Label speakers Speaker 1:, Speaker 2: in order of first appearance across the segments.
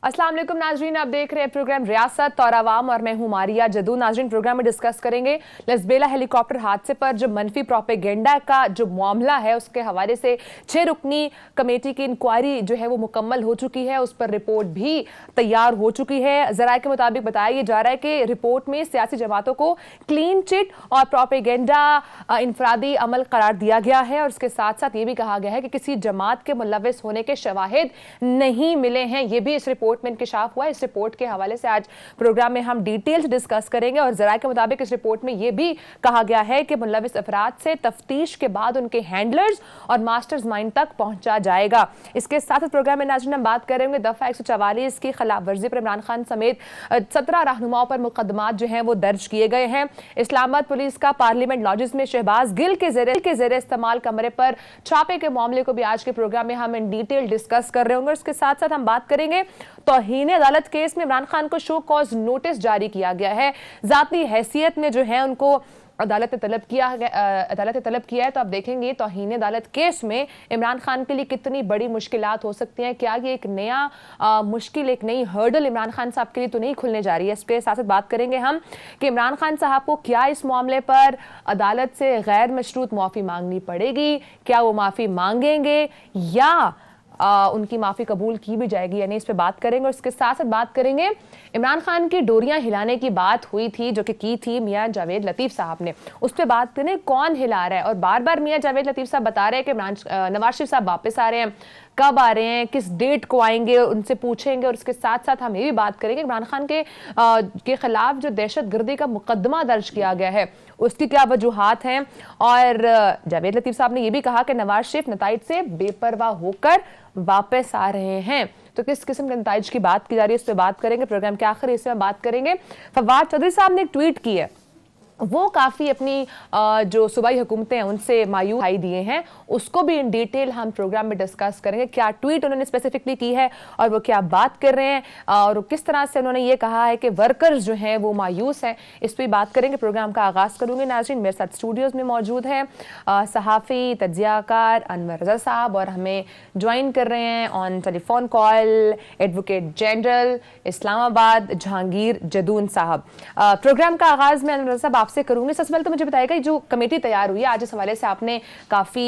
Speaker 1: अस्सलाम वालेकुम नाजरीन, आप देख रहे हैं प्रोग्राम रियासत और आवाम और मैं हूं मारिया जदू। नाजरीन, प्रोग्राम में डिस्कस करेंगे लसबेला हेलीकॉप्टर हादसे पर जो मनफी प्रोपेगेंडा का जो मामला है उसके हवाले से 6 रुकनी कमेटी की इंक्वायरी जो है वो मुकम्मल हो चुकी है, उस पर रिपोर्ट भी तैयार हो चुकी है। ज़राए के मुताबिक बताया जा रहा है कि रिपोर्ट में सियासी जमातों को क्लीन चिट और प्रोपेगेंडा इनफरादी अमल करार दिया गया है और उसके साथ साथ ये भी कहा गया है कि किसी जमात के मुलव्वस होने के शवाहिद नहीं मिले हैं। ये भी इस रिपोर्ट में इंकशाफ हुआ। इस रिपोर्ट के हवाले से आज प्रोग्राम में हम डिटेल्स डिस्कस करेंगे और ज़राए के मुताबिक इस रिपोर्ट में यह भी कहा गया है कि मुलव्वस अफराद से तफ्तीश के बाद उनके हैंडलर्स और मास्टर्स माइंड तक पहुंचा जाएगा। इसके साथ प्रोग्राम में नाज़रीन हम बात करेंगे दफ़ा 144 की खिलाफ वर्जी पर इमरान खान समेत 17 रहनुमाओं पर मुकदमात जो हैं वो दर्ज किए गए हैं। इस्लामाबाद पुलिस का पार्लियामेंट लॉजेस में शहबाज गिल के ज़रिए इस्तेमाल कमरे पर छापे के मामले को भी आज के प्रोग्राम में हम इन डिटेल डिस्कस कर रहे होंगे। इसके साथ साथ हम बात करेंगे तौहीन अदालत केस में इमरान खान को शो कॉज नोटिस जारी किया गया है। जाती हैसियत में जो है उनको अदालत ने तलब किया है। तो आप देखेंगे तौहीन अदालत केस में इमरान खान के लिए कितनी बड़ी मुश्किलात हो सकती हैं। क्या ये एक नया मुश्किल, एक नई हर्डल इमरान खान साहब के लिए तो नहीं खुलने जा रही है। इसके साथ साथ बात करेंगे हम कि इमरान खान साहब को क्या इस मामले पर अदालत से गैर मशरूत माफ़ी मांगनी पड़ेगी, क्या वो माफ़ी मांगेंगे या उनकी माफ़ी कबूल की भी जाएगी, यानी इस पे बात करेंगे। और इसके साथ साथ बात करेंगे इमरान खान की डोरियां हिलाने की बात हुई थी जो कि की थी मियां जावेद लतीफ़ साहब ने, उस पर बात करें कौन हिला रहा है। और बार बार मियां जावेद लतीफ़ साहब बता रहे हैं कि नवाज शरीफ साहब वापस आ रहे हैं, कब आ रहे हैं, किस डेट को आएंगे, उनसे पूछेंगे। और इसके साथ साथ हम ये भी बात करेंगे इमरान खान के खिलाफ जो दहशतगर्दी का मुकदमा दर्ज किया गया है उसकी क्या वजूहात हैं। और जावेद लतीफ़ साहब ने यह भी कहा कि नवाज शरीफ नताइज से बेपरवाह होकर वापस आ रहे हैं। तो किस किस्म के नताइज की बात की जा रही है, इस पर बात करेंगे। प्रोग्राम के आखिर हिस्से में बात करेंगे। फवाद चौधरी साहब ने एक ट्वीट की है, वो काफ़ी अपनी जो सूबाई हुकूमतें हैं उनसे मायूस दिखाई दिए हैं, उसको भी इन डिटेल हम प्रोग्राम में डिस्कस करेंगे। क्या ट्वीट उन्होंने स्पेसिफिकली की है और वो क्या बात कर रहे हैं और किस तरह से उन्होंने ये कहा है कि वर्कर्स जो हैं वो मायूस हैं, इस पर बात करेंगे। प्रोग्राम का आगाज़ करूँगी। नाज़रीन, मेरे साथ स्टूडियोज़ में मौजूद हैं सहाफ़ी तज्ज़ियाकार अनवर रज़ा साहब और हमें ज्वाइन कर रहे हैं on telephone call advocate general Islamabad Jahangir Jadoon साहब। प्रोग्राम का आगाज़ में अनवर साहब आपसे करूंगी। सबसे पहले तो मुझे बताएगा जो कमेटी तैयार हुई है आज, इस हवाले से आपने काफ़ी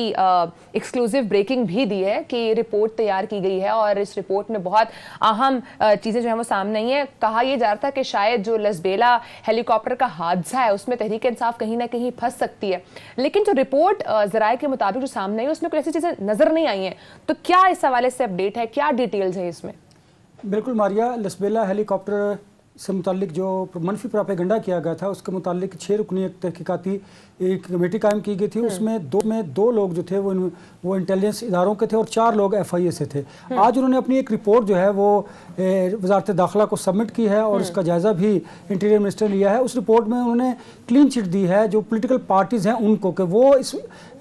Speaker 1: एक्सक्लूसिव ब्रेकिंग भी दी है कि रिपोर्ट तैयार की गई है और इस रिपोर्ट में बहुत अहम चीज़ें जो है वो सामने आई हैं। कहा यह जा रहा था कि शायद जो लसबेला हेलीकॉप्टर का हादसा है उसमें तहरीक इंसाफ कहीं ना कहीं फंस सकती है, लेकिन जो रिपोर्ट ज़राए के मुताबिक जो सामने आई उसमें कोई ऐसी चीज़ें नज़र नहीं आई हैं। तो क्या इस हवाले से अपडेट है, क्या डिटेल्स है इसमें?
Speaker 2: बिल्कुल मारिया, लसबेला हेलीकॉप्टर से मुतालिक जो मनफी प्रोपेगेंडा किया गया था उसके मुतालिक 6 रुकनी एक तहकीकाती एक कमेटी कायम की गई थी। उसमें दो लोग जो थे वो इंटेलिजेंस इदारों के थे और 4 लोग FIA से थे। आज उन्होंने अपनी एक रिपोर्ट जो है वो वजारत दाखिला को सबमिट की है और उसका जायज़ा भी इंटीरियर मिनिस्टर ने लिया है। उस रिपोर्ट में उन्होंने क्लीन चिट दी है जो पोलिटिकल पार्टीज़ हैं उनको कि वो इस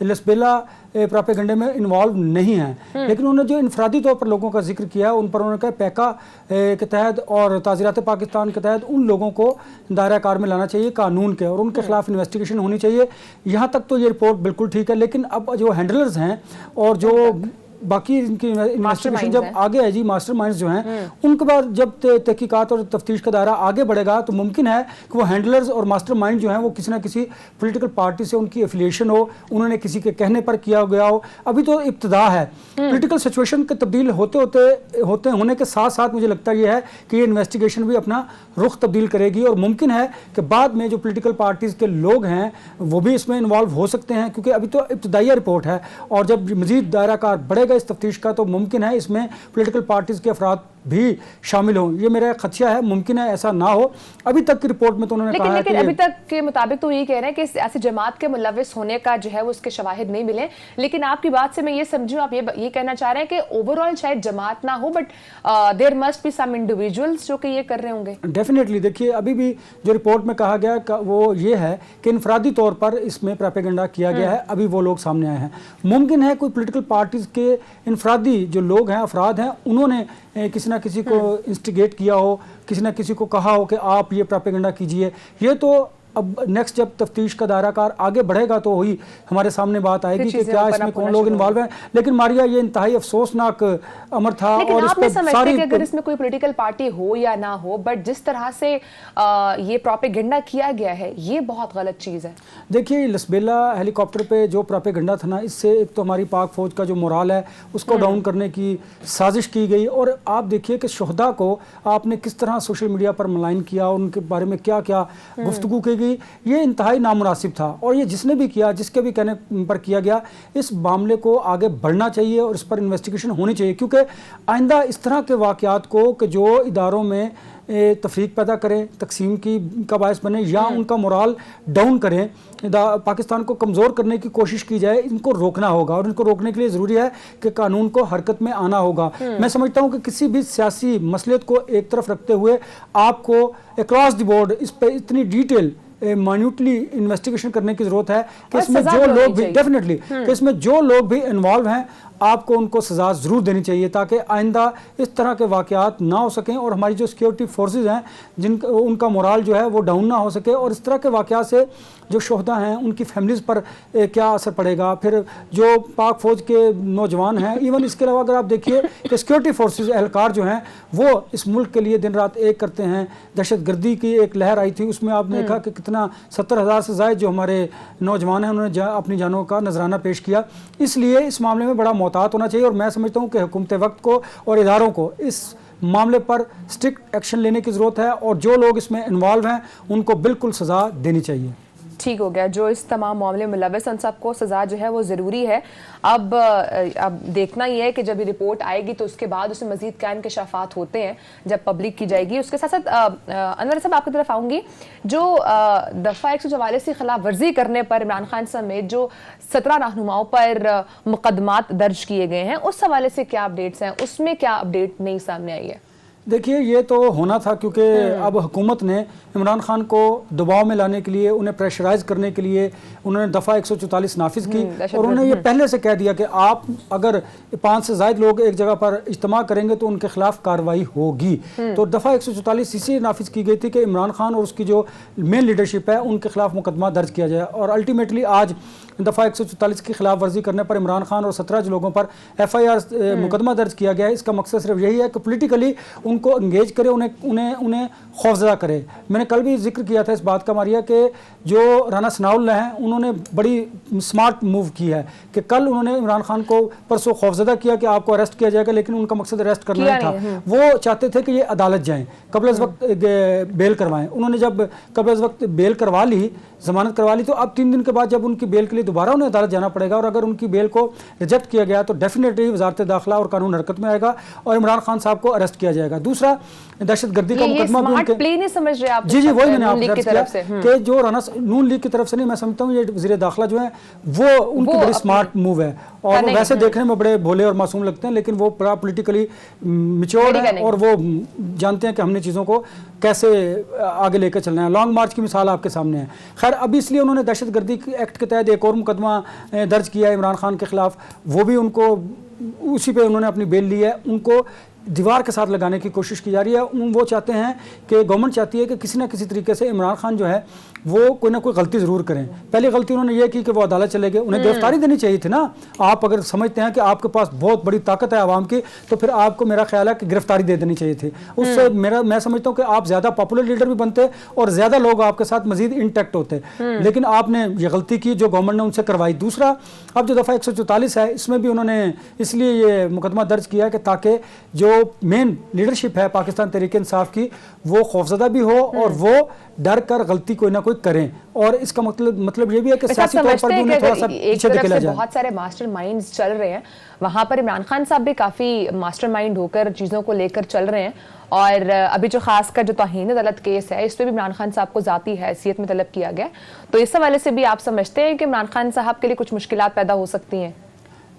Speaker 2: लसबेला प्रोपेगेंडे में इन्वॉल्व नहीं हैं, लेकिन उन्होंने जो इनफरादी तौर पर लोगों का जिक्र किया उन पर उन्होंने कहा पैका के तहत और ताज़ीरात पाकिस्तान के तहत उन लोगों को दायरा कार में लाना चाहिए कानून के और उनके खिलाफ इन्वेस्टिगेशन होनी चाहिए। यहाँ तक तो ये रिपोर्ट बिल्कुल ठीक है, लेकिन अब जो हैंडलर्स हैं और जो बाकी इनकी इन्वेस्टिगेशन जब आगे है जी, मास्टरमाइंड्स जो हैं उनके बाद जब तहकीकात और तफ्तीश का दायरा आगे बढ़ेगा तो मुमकिन है कि वो हैंडलर्स और मास्टरमाइंड जो हैं वो किसी ना किसी पॉलिटिकल पार्टी से उनकी एफिलिएशन हो, उन्होंने किसी के कहने पर किया गया हो। अभी तो इब्तिदा है, पॉलिटिकल सिचुएशन के तब्दील होने के साथ साथ मुझे लगता ये है कि ये इन्वेस्टिगेशन भी अपना रुख तब्दील करेगी और मुमकिन है कि बाद में जो पॉलिटिकल पार्टीज़ के लोग हैं वो भी इसमें इन्वॉल्व हो सकते हैं, क्योंकि अभी तो इब्तिदाई रिपोर्ट है और जब मज़ीद दायरा कार बढ़ेगा इस तफ्तीश का तो मुमकिन है इसमें पॉलिटिकल पार्टीज़ के अफराद भी शामिल हों। ये मेरा खदशा है, मुमकिन है ऐसा ना हो। अभी तक की रिपोर्ट में तो उन्होंने कहा है कि
Speaker 1: अभी तक के मुताबिक तो ये कह रहे हैं कि ऐसी जमात के मुलव्वस होने का जो है वो उसके शवाहिद नहीं मिले। लेकिन आपकी बात से मैं ये समझूं, आप ये कहना चाह रहे हैं कि ओवरऑल शायद जमात ना हो but there must be some individuals जो कि ये कर रहे होंगे।
Speaker 2: डेफिनेटली देखिए, अभी भी जो रिपोर्ट में कहा गया वो ये है कि इनफरादी तौर पर इसमें प्रोपेगेंडा किया गया है। अभी वो लोग सामने आए हैं। मुमकिन है कोई पॉलिटिकल पार्टीज़ के इनफरादी जो लोग हैं, अफराद हैं, उन्होंने किसी ना किसी को इंस्टिगेट किया हो, किसी ना किसी को कहा हो कि आप ये प्रोपेगेंडा कीजिए। ये तो अब नेक्स्ट जब तफ्तीश का दायरा कार आगे बढ़ेगा तो वही हमारे सामने बात आएगी कि क्या इसमें कौन लोग इन्वॉल्व हैं। लेकिन मारिया ये इंतहाई अफसोसनाक अमर था।
Speaker 1: और आप नहीं समझते कि अगर इसमें कोई पॉलिटिकल पार्टी हो या ना हो, बट जिस तरह से ये प्रोपेगेंडा किया गया है ये बहुत गलत चीज है।
Speaker 2: देखिए लसबेला हेलीकॉप्टर पे जो प्रोपेगेंडा था ना, इससे एक तो हमारी पाक फौज का जो मोराल है उसको डाउन करने की साजिश की गई। और आप देखिए कि शोहदा को आपने किस तरह सोशल मीडिया पर मलाइन किया, उनके बारे में क्या क्या गुफ्तगू की गई, ये इंतहाई नामुनासिब था। और ये जिसने भी किया, जिसके भी कहने पर किया गया, इस मामले को आगे बढ़ना चाहिए और इस पर इन्वेस्टिगेशन होनी चाहिए, क्योंकि आइंदा इस तरह के वाक़यात को कि जो इदारों में तफरीक पैदा करें, तकसीम की का बायस बने या उनका मोराल डाउन करें, पाकिस्तान को कमज़ोर करने की कोशिश की जाए, इनको रोकना होगा। और इनको रोकने के लिए ज़रूरी है कि कानून को हरकत में आना होगा। मैं समझता हूँ कि किसी भी सियासी मसलियत को एक तरफ रखते हुए आपको अक्रॉस द बोर्ड इस पर इतनी डिटेल माइन्यूटली इन्वेस्टिगेशन करने की जरूरत है कि इसमें जो लोग भी डेफिनेटली कि इसमें जो लोग भी इन्वॉल्व हैं आपको उनको सजा ज़रूर देनी चाहिए, ताकि आइंदा इस तरह के वाक़यात ना हो सकें और हमारी जो सिक्योरिटी फोर्सेस हैं उनका मोराल जो है वो डाउन ना हो सके। और इस तरह के वाक़यात से जो शोहदा हैं उनकी फैमिलीज़ पर क्या असर पड़ेगा, फिर जो पाक फ़ौज के नौजवान हैं, इवन इसके अलावा अगर आप देखिए कि सिक्योरिटी फोर्सेस एहलकार जो हैं वो इस मुल्क के लिए दिन रात एक करते हैं। दहशत गर्दी की एक लहर आई थी, उसमें आपने देखा कि कितना 70,000 से ज़ायद जो हमारे नौजवान हैं उन्होंने अपनी जानों का नजराना पेश किया। इसलिए इस मामले में बड़ा मोहतात होना चाहिए और मैं समझता हूँ कि हुकूमत वक्त को और इदारों को इस मामले पर स्ट्रिक्ट एक्शन लेने की ज़रूरत है और जो लोग इसमें इन्वॉल्व हैं उनको बिल्कुल सज़ा देनी चाहिए।
Speaker 1: ठीक हो गया, जो इस तमाम मामले में मुलव्वस उन सबको सज़ा जो है वो ज़रूरी है। अब देखना ये है कि जब ये रिपोर्ट आएगी तो उसके बाद उसमें मज़ीद क्या इंकशाफात होते हैं जब पब्लिक की जाएगी। उसके साथ साथ अनवर साहब आपकी तरफ आऊँगी, जो दफ़ा 144 की खिलाफ वर्जी करने पर इमरान खान समेत जो 17 रहनुमाओं पर मुकदमात दर्ज किए गए हैं, उस हवाले से क्या अपडेट्स हैं, उसमें क्या अपडेट नई सामने आई है?
Speaker 2: देखिए ये तो होना था क्योंकि अब हुकूमत ने इमरान खान को दबाव में लाने के लिए, उन्हें प्रेशराइज करने के लिए उन्होंने दफ़ा 144 नाफिज की और उन्होंने ये पहले से कह दिया कि आप अगर 5 से ज़ायद लोग एक जगह पर इज्तिमा करेंगे तो उनके खिलाफ कार्रवाई होगी। तो दफ़ा 144 इसी नाफिज की गई थी कि इमरान खान और उसकी जो मेन लीडरशिप है उनके खिलाफ मुकदमा दर्ज किया जाए। और अल्टीमेटली आज दफ़ा 144 की खिलाफ वर्जी करने पर इमरान खान और 17 लोगों पर FIR मुकदमा दर्ज किया गया है। इसका मकसद सिर्फ यही है कि पोलिटिकली उनको इंगेज करे, उन्हें खौफजदा करे। मैंने कल भी जिक्र किया था इस बात का मारिया कि जो राना सनाउल्लाह हैं उन्होंने बड़ी स्मार्ट मूव की है कि कल उन्होंने इमरान खान को परसों खौफजदा किया कि आपको अरेस्ट किया जाएगा, लेकिन उनका मकसद अरेस्ट करना नहीं था। वो चाहते थे कि ये अदालत जाएं, कबल अज़ वक्त बेल करवाएं। उन्होंने जब कबल अज़ वक्त बेल करवा ली, जमानत करवा ली, तो अब 3 दिन के बाद जब उनकी बेल के लिए दोबारा उन्हें अदालत जाना पड़ेगा और अगर उनकी बेल को रिजेक्ट किया गया तो डेफिनेटली वजारत दाखिला और कानून हरकत में आएगा और इमरान खान साहब को अरेस्ट किया जाएगा। दूसरा दहशत गर्दी का मुकदमा भी उनके
Speaker 1: प्ले नहीं समझ रहे आप?
Speaker 2: जी वही मैंने आपको कि जो राना नून लीग की तरफ से नहीं, मैं समझता हूँ ये वज़ीर दाखिला जो है वो उनकी बड़ी स्मार्ट मूव है और वो वैसे देखने में बड़े भोले और मासूम लगते हैं, लेकिन वो बड़ा पोलिटिकली मैच्योर्ड है और वो जानते हैं कि हमने चीज़ों को कैसे आगे लेकर चलना है। लॉन्ग मार्च की मिसाल आपके सामने है। खैर अभी इसलिए उन्होंने दहशत गर्दी एक्ट के तहत एक और मुकदमा दर्ज किया है इमरान खान के खिलाफ, वो भी उनको उसी पे उन्होंने अपनी बेल ली है। उनको दीवार के साथ लगाने की कोशिश की जा रही है। वो चाहते हैं कि गवर्नमेंट चाहती है कि किसी ना किसी तरीके से इमरान खान जो है वो कोई ना कोई गलती ज़रूर करें। पहली गलती उन्होंने ये की कि वो अदालत चले गए, उन्हें गिरफ्तारी देनी चाहिए थी ना। आप अगर समझते हैं कि आपके पास बहुत बड़ी ताकत है आवाम की, तो फिर आपको मेरा ख्याल है कि गिरफ्तारी दे देनी चाहिए थी। उससे मैं समझता हूँ कि आप ज़्यादा पॉपुलर लीडर भी बनते और ज़्यादा लोग आपके साथ मजीद इंटैक्ट होते, लेकिन आपने ये गलती की जो गवर्नमेंट ने उनसे करवाई। दूसरा, अब जो दफ़ा 144 है इसमें भी उन्होंने इसलिए ये मुकदमा दर्ज किया है कि ताकि जो मेन लीडरशिप है पाकिस्तान तहरीक इंसाफ की वो खौफजदा भी हो और वो डर कर गलती कोई ना कोई करें। और इसका मतलब ये भी है कि सियासी तौर पर भी उन्हें थोड़ा सा पीछे धकेला जाए।
Speaker 1: बहुत सारे मास्टरमाइंड्स चल रहे हैं वहां पर, इमरान खान साहब भी काफी मास्टरमाइंड होकर चीजों को लेकर चल रहे हैं और अभी जो खासकर जो तौहीन अदालत केस है इस पर भी इमरान खान साहब को जाती हैसियत में तलब किया गया। तो इस हवाले से भी आप समझते हैं कि इमरान खान साहब के लिए कुछ मुश्किलात पैदा हो सकती हैं?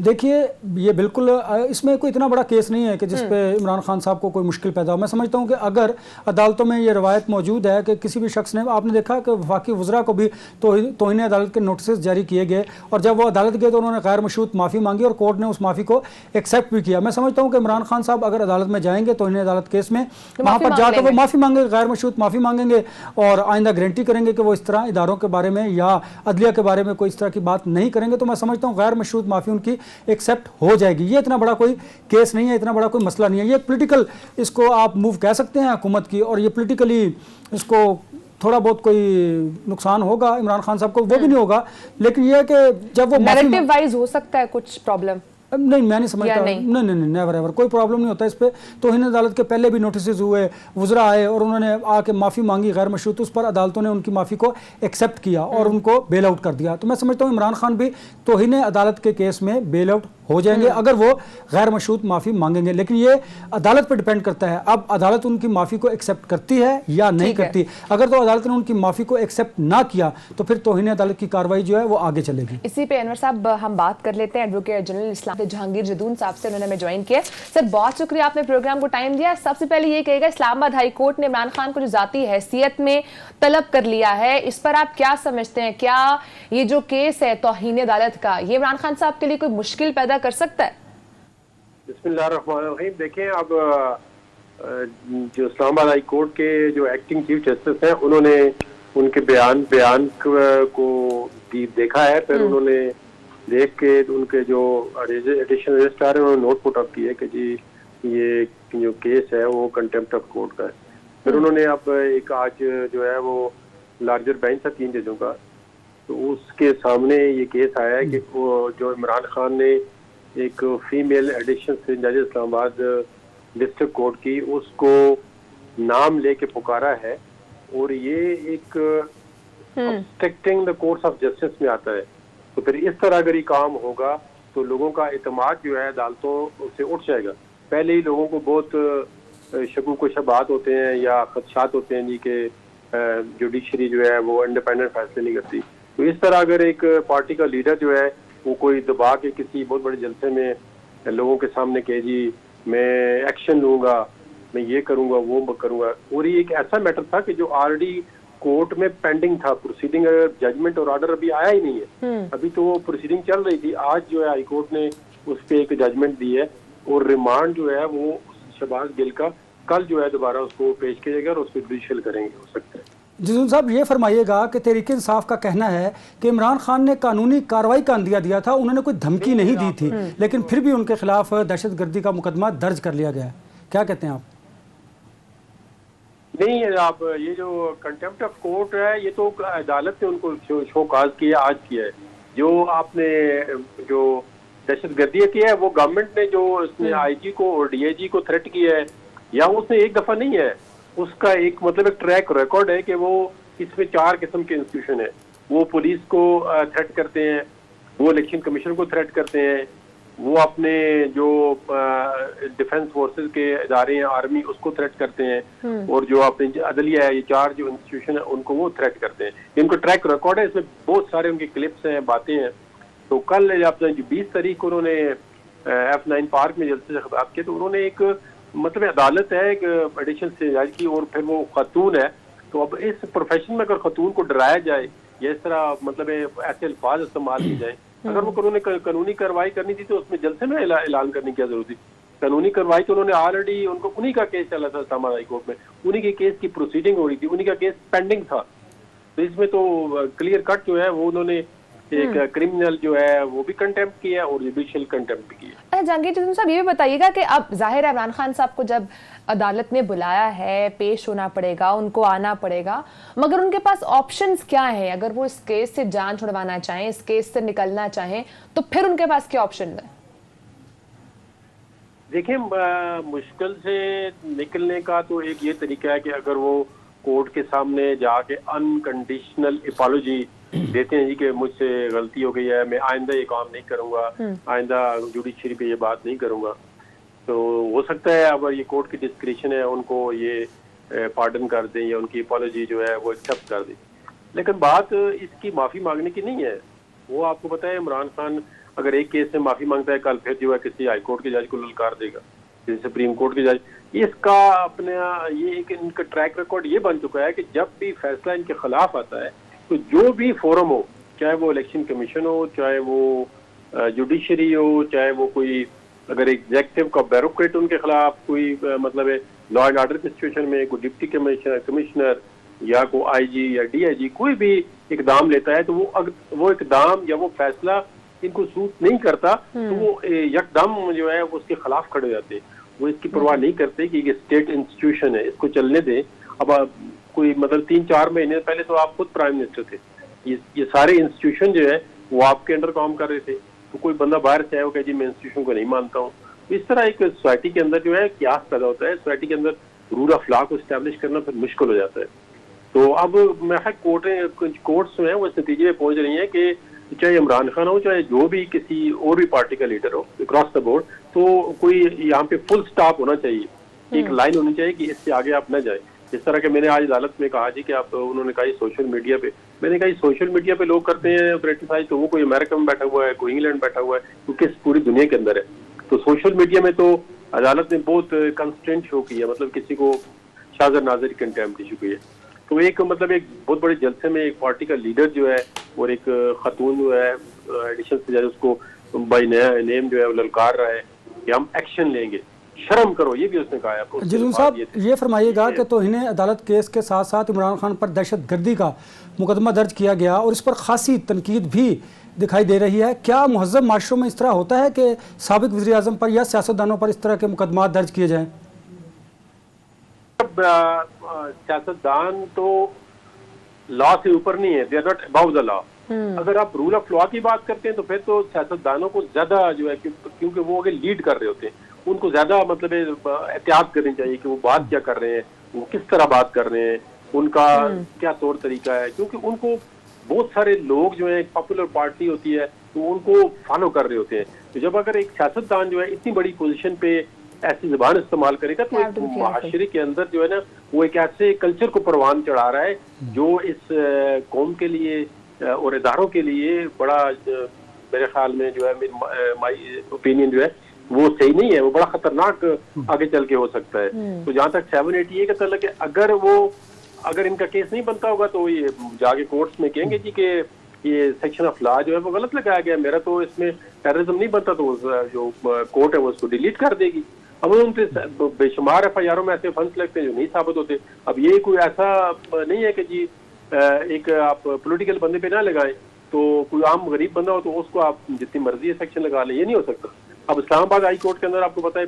Speaker 2: देखिए ये बिल्कुल इसमें कोई इतना बड़ा केस नहीं है कि जिस पे इमरान खान साहब को कोई मुश्किल पैदा हो। मैं समझता हूँ कि अगर अदालतों में ये रवायत मौजूद है कि किसी भी शख्स ने, आपने देखा कि वफाकी वज़रा को भी तौहीन अदालत के नोटिस जारी किए गए और जब वो अदालत गए तो उन्होंने गैर मशरूत माफ़ी मांगी और कोर्ट ने उस माफ़ी को एक्सेप्ट भी किया। मैं समझता हूँ कि इमरान खान साहब अगर अदालत में जाएंगे तौहीन अदालत केस में, वहाँ पर जाकर वो माफ़ी मांगेंगे, गैर मशरूत माफ़ी मांगेंगे और आइंदा गारंटी करेंगे कि वो इस तरह इदारों के बारे में या अदलिया के बारे में कोई इस तरह की बात नहीं करेंगे। तो मैं समझता हूँ गैर मशरूत माफ़ी उनकी एक्सेप्ट हो जाएगी। ये इतना बड़ा कोई केस नहीं है, इतना बड़ा कोई मसला नहीं है। ये पॉलिटिकल, इसको आप मूव कह सकते हैं हुकूमत की, और ये पॉलिटिकली इसको थोड़ा बहुत कोई नुकसान होगा इमरान खान साहब को, वो भी नहीं होगा, लेकिन ये है कि जब वो
Speaker 1: नैरेटिव वाइज हो सकता है कुछ प्रॉब्लम।
Speaker 2: नहीं, मैं नहीं समझता, नहीं, नेवर एवर कोई प्रॉब्लम नहीं होता इस पे। तौहीन अदालत के पहले भी नोटिस हुए, वज़रा आए और उन्होंने आके माफ़ी मांगी गैर मशरूत, उस पर अदालतों ने उनकी माफ़ी को एक्सेप्ट किया और उनको बेल आउट कर दिया। तो मैं समझता हूँ इमरान खान भी तौहीन अदालत के केस में बेल आउट हो जाएंगे अगर वो गैर मशरूत माफ़ी मांगेंगे, लेकिन ये अदालत पर डिपेंड करता है। अब अदालत उनकी माफ़ी को एक्सेप्ट करती है या नहीं करती। अगर तो अदालत ने उनकी माफ़ी को एक्सेप्ट ना किया तो फिर तौहीन अदालत की कार्रवाई जो है वो आगे चलेगी।
Speaker 1: इसी पे अनवर साहब हम बात कर लेते हैं एडवोकेट जनरल इस्लाम जहांगीर जदून साहब से, उन्होंने हमें ज्वाइन किया। सर बहुत शुक्रिया, आपने प्रोग्राम को टाइम दिया। सबसे पहले ये कहेगा, इस्लामाबाद हाई कोर्ट ने इमरान खान को जो जाती हैसियत में तलब कर लिया है, इस पर आप क्या समझते हैं? क्या ये जो केस है तौहीन अदालत का, ये इमरान खान साहब के लिए कोई मुश्किल पैदा कर सकता है?
Speaker 3: बिस्मिल्लाहिर्रहमानिर्रहीम। देखें, अब जो इस्लामाबाद हाई कोर्ट के जो एक्टिंग चीफ जस्टिस हैं, उन्होंने उनके बयान को देखा है, फिर उन्होंने देख के उनके जो एडिशनल रजिस्ट्रार है उन्होंने नोट पुट अप किया कि जी ये जो केस है वो कंटेम्प्ट ऑफ कोर्ट का है। फिर उन्होंने अब एक आज जो है वो लार्जर बेंच था 3 जजों का, तो उसके सामने ये केस आया है कि वो जो इमरान खान ने एक फीमेल एडिशनल जज इस्लामाबाद डिस्ट्रिक्ट कोर्ट की, उसको नाम लेके पुकारा है और ये एक obstructing the course of justice में आता है। तो फिर इस तरह अगर ये काम होगा तो लोगों का एतमाद जो है अदालतों से उठ जाएगा। पहले ही लोगों को बहुत शकूक व शबात होते हैं या खदशात होते हैं जी कि जुडिशरी जो है वो इंडिपेंडेंट फैसले नहीं करती। तो इस तरह अगर एक पार्टी का लीडर जो है वो कोई दबा के किसी बहुत बड़े जलसे में लोगों के सामने कहे जी मैं एक्शन लूंगा, मैं ये करूंगा वो करूंगा, और ये एक ऐसा मैटर था कि जो ऑलरेडी कोर्ट में पेंडिंग था प्रोसीडिंग, जजमेंट और ऑर्डर अभी आया ही नहीं है, अभी तो वो प्रोसीडिंग चल रही थी। आज जो है हाई कोर्ट ने उस पर एक जजमेंट दी है और रिमांड जो है वो शहबाज गिल का कल जो है दोबारा उसको पेश किया जाएगा और उस पर जुडिशियल करेंगे, हो सकता है।
Speaker 2: जदून साहब ये फरमाइएगा कि तहरीक इंसाफ का कहना है कि इमरान खान ने कानूनी कार्रवाई का अंदिया दिया था, उन्होंने कोई धमकी नहीं दी थी, लेकिन फिर भी उनके खिलाफ दहशतगर्दी का मुकदमा दर्ज कर लिया गया। क्या कहते हैं आप?
Speaker 3: नहीं, आप ये जो कंटेम्प्ट ऑफ कोर्ट है ये तो अदालत ने उनको शोकाज किया, आज किया है। जो आपने जो दहशतगर्दी किया है वो गवर्नमेंट ने जो उसने आईजी को और डीआईजी को थ्रेट किया है, या उसने एक दफा नहीं है, उसका एक मतलब एक ट्रैक रिकॉर्ड है कि वो इसमें 4 किस्म के इंस्टीट्यूशन है। वो पुलिस को थ्रेट करते हैं, वो इलेक्शन कमीशन को थ्रेट करते हैं, वो अपने जो डिफेंस फोर्सेस के इदारे हैं आर्मी उसको थ्रेट करते हैं, और जो अपने अदलिया है, ये 4 जो इंस्टीट्यूशन है उनको वो थ्रेट करते हैं। इनको ट्रैक रिकॉर्ड है, इसमें बहुत सारे उनके क्लिप्स हैं, बातें हैं। तो कल आपने 20 तारीख को उन्होंने F9 पार्क में जलसे से खिताब किया, तो उन्होंने एक मतलब अदालत है एक एडिशनल से जज की और फिर वो खातून है, तो अब इस प्रोफेशन में अगर खातून को डराया जाए या इस तरह मतलब ऐसे अल्फाज इस्तेमाल किए जाए, अगर वो कानूनी कार्रवाई करनी थी तो उसमें जलसे में ऐलान करने की जरूरत थी। कानूनी कार्रवाई तो उन्होंने ऑलरेडी, उनको उन्हीं का केस चला था इस्लामाबाद हाई कोर्ट में, उन्हीं के केस की प्रोसीडिंग हो रही थी, उन्हीं का केस पेंडिंग था। तो इसमें तो क्लियर कट जो है वो उन्होंने एक क्रिमिनल जो है वो भी कंटेम्प्ट किया और जुडिशियल कंटेम्प्ट भी किया।
Speaker 1: जहांगीर जदून साहब ये भी बताइएगा कि अब जाहिर है इमरान खान साहब को जब अदालत ने बुलाया है, पेश होना पड़ेगा, उनको आना पड़ेगा, मगर उनके पास ऑप्शंस क्या है? अगर वो इस केस से जान छुड़वाना चाहें, इस केस से निकलना चाहें, तो फिर उनके पास क्या ऑप्शन है?
Speaker 3: देखिए, मुश्किल से निकलने का तो एक ये तरीका है कि अगर वो कोर्ट के सामने जाके अनकंडीशनल अपॉलॉजी देते हैं जी कि मुझसे गलती हो गई है, मैं आइंदा ये काम नहीं करूंगा, आइंदा जुडिशरी पे ये बात नहीं करूंगा, तो हो सकता है अगर ये कोर्ट की डिस्क्रिप्शन है उनको ये पार्डन कर दें या उनकी अपॉलॉजी जो है वो एक्सेप्ट कर दें। लेकिन बात इसकी माफ़ी मांगने की नहीं है। वो आपको पता है इमरान खान اگر ایک کیس سے معافی مانگتا ہے کل پھر جو ہے کسی ہائی کورٹ کے جج کو للکار دے گا, کسی سپریم کورٹ کے جج. اس کا اپنے یہ ایک ان کا ٹریک ریکارڈ یہ بن چکا ہے کہ جب بھی فیصلہ ان کے خلاف آتا ہے تو جو بھی فورم ہو, چاہے وہ الیکشن کمیشن ہو, چاہے وہ جوڈیشری ہو, چاہے وہ کوئی اگر ایگزیکٹو کا بیوروکریٹ ان کے خلاف کوئی مطلب لا اینڈ آرڈر کی سچویشن میں کوئی ڈپٹی کمشنر یا کوئی آئی جی یا ڈی آئی جی کوئی بھی اقدام لیتا ہے تو وہ اقدام یا وہ فیصلہ ان کو سوٹ نہیں کرتا تو وہ یکدم جو ہے اس کے خلاف کھڑے ہو جاتے ہیں. وہ اس کی پرواہ نہیں کرتے کہ یہ اسٹیٹ انسٹیٹیوشن ہے, اس کو چلنے دیں. اب کوئی مطلب 3-4 مہینے پہلے تو آپ خود پرائم منسٹر تھے, یہ سارے انسٹیٹیوشن جو ہے وہ آپ کے انڈر کام کر رہے تھے, تو کوئی بندہ باہر سے آئے ہو کہ جی میں انسٹیٹیوشن کو نہیں مانتا ہوں. اس طرح ایک سوسائٹی کے اندر جو ہے قیاس پیدا ہوتا ہے, سوسائٹی کے اندر رول آف لا کو اسٹیبلش کرنا پھر مشکل ہو جاتا ہے. تو اب میں کورٹس جو ہیں وہ اس نتیجے میں پہنچ رہی ہیں کہ چاہے عمران خان ہو, چاہے جو بھی کسی اور بھی پارٹی کا leader who across the board, تو کوئی یہاں پہ فل سٹاپ ہونا چاہیے, ایک لائن ہونی چاہیے کہ اس سے آگے آپ نہ جائیں. اس طرح کہ میں نے آج عدالت میں کہا جی کہ آپ, انہوں نے کہا یہ سوشل میڈیا پہ, میں نے کہا یہ سوشل میڈیا پہ لوگ کرتے ہیں کریٹیسائز, تو وہ کوئی امریکہ میں بیٹھا ہوا ہے, کوئی انگلینڈ بیٹھا ہوا ہے, تو کس پوری دنیا کے اندر ہے. تو سوشل میڈیا میں تو عدالت نے بہت کنسٹرینٹ شو کی ہے, مطلب کسی کو شاذر ناظر کنٹیمپٹ ایشو کی ہے. تو ایک مطلب ایک بہت بڑے جلسے میں ایک پارٹی کا لیڈر جو ہے اور ایک خاتون جو ہے ایڈیشن سے اس کو بائی نیم جو ہے وہ للکار رہا ہے کہ ہم ایکشن لیں گے, شرم کرو, یہ بھی اس نے کہا ہے.
Speaker 2: جلون صاحب یہ فرمائیے گا کہ توہین عدالت کیس کے ساتھ ساتھ عمران خان پر دہشت گردی کا مقدمہ درج کیا گیا اور اس پر خاصی تنقید بھی دکھائی دے رہی ہے. کیا مہذب معاشروں میں اس طرح ہوتا ہے کہ سابق وزیر اعظم پر یا سیاستدانوں پر اس طرح کے مقدمات درج کیے جائیں؟
Speaker 3: سیاستدان تو لا سے اوپر نہیں ہے, دے آر ناٹ اباؤ دا لا. اگر آپ رول آف لا کی بات کرتے ہیں تو پھر تو سیاستدانوں کو زیادہ جو ہے کیونکہ وہ آگے لیڈ کر رہے ہوتے ہیں, ان کو زیادہ مطلب احتیاط کرنی چاہیے کہ وہ بات کیا کر رہے ہیں, وہ کس طرح بات کر رہے ہیں, ان کا کیا طور طریقہ ہے, کیونکہ ان کو بہت سارے لوگ جو ہیں پاپولر پارٹی ہوتی ہے تو ان کو فالو کر رہے ہوتے ہیں. تو جب اگر ایک سیاستدان جو ہے اتنی بڑی پوزیشن پہ ایسی زبان استعمال کرے گا تو ایک معاشرے کے اندر جو ہے نا وہ ایک ایسے کلچر کو پروان چڑھا رہا ہے جو اس قوم کے لیے اور اداروں کے لیے بڑا میرے خیال میں جو ہے مائی اوپینین جو ہے وہ صحیح نہیں ہے, وہ بڑا خطرناک آگے چل کے ہو سکتا ہے. تو جہاں تک 788 کا تعلق ہے, اگر ان کا کیس نہیں بنتا ہوگا تو یہ جا کے کورٹس میں کہیں گے جی کہ یہ سیکشن آف لا جو ہے وہ غلط لگایا گیا, میرا تو اس میں ٹیررزم نہیں بنتا, تو جو کورٹ ہے وہ اس کو ڈیلیٹ کر دے گی. اب ان پہ بے شمار ایف آئی آروں میں ایسے فنڈس لگتے ہیں جو نہیں ثابت ہوتے. اب یہ کوئی ایسا نہیں ہے کہ جی ایک آپ پولیٹیکل بندے پہ نہ لگائیں, تو کوئی عام غریب بندہ ہو تو اس کو آپ جتنی مرضی ہے سیکشن لگا لیں, یہ نہیں ہو سکتا. اب اسلام آباد ہائی کورٹ کے اندر آپ کو پتا ہے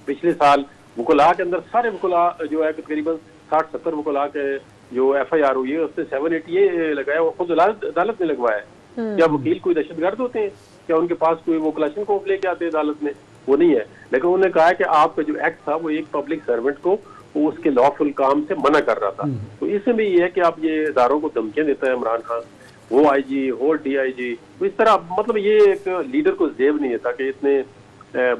Speaker 3: پچھلے سال وکلاء کے اندر سارے وکلاء جو ہے تقریباً 60-70 وکلاء کے جو ایف آئی آر ہوئی ہے اس نے 788 لگایا, وہ خود عدالت نے لگوایا ہے. کیا وکیل کوئی دہشت گرد ہوتے ہیں, کیا ان کے پاس کوئی وہ کلیکشن کو لے کے آتے ہیں عدالت میں؟ وہ نہیں ہے. لیکن انہوں نے کہا کہ آپ کا جو ایکٹ تھا وہ ایک پبلک سروینٹ کو وہ اس کے لافل کام سے منع کر رہا تھا. تو اس میں بھی یہ ہے کہ آپ یہ اداروں کو دھمکیاں دیتا ہے عمران خان, وہ آئی جی ہو ڈی آئی جی, تو اس طرح مطلب یہ ایک لیڈر کو زیب نہیں دیتا کہ اتنے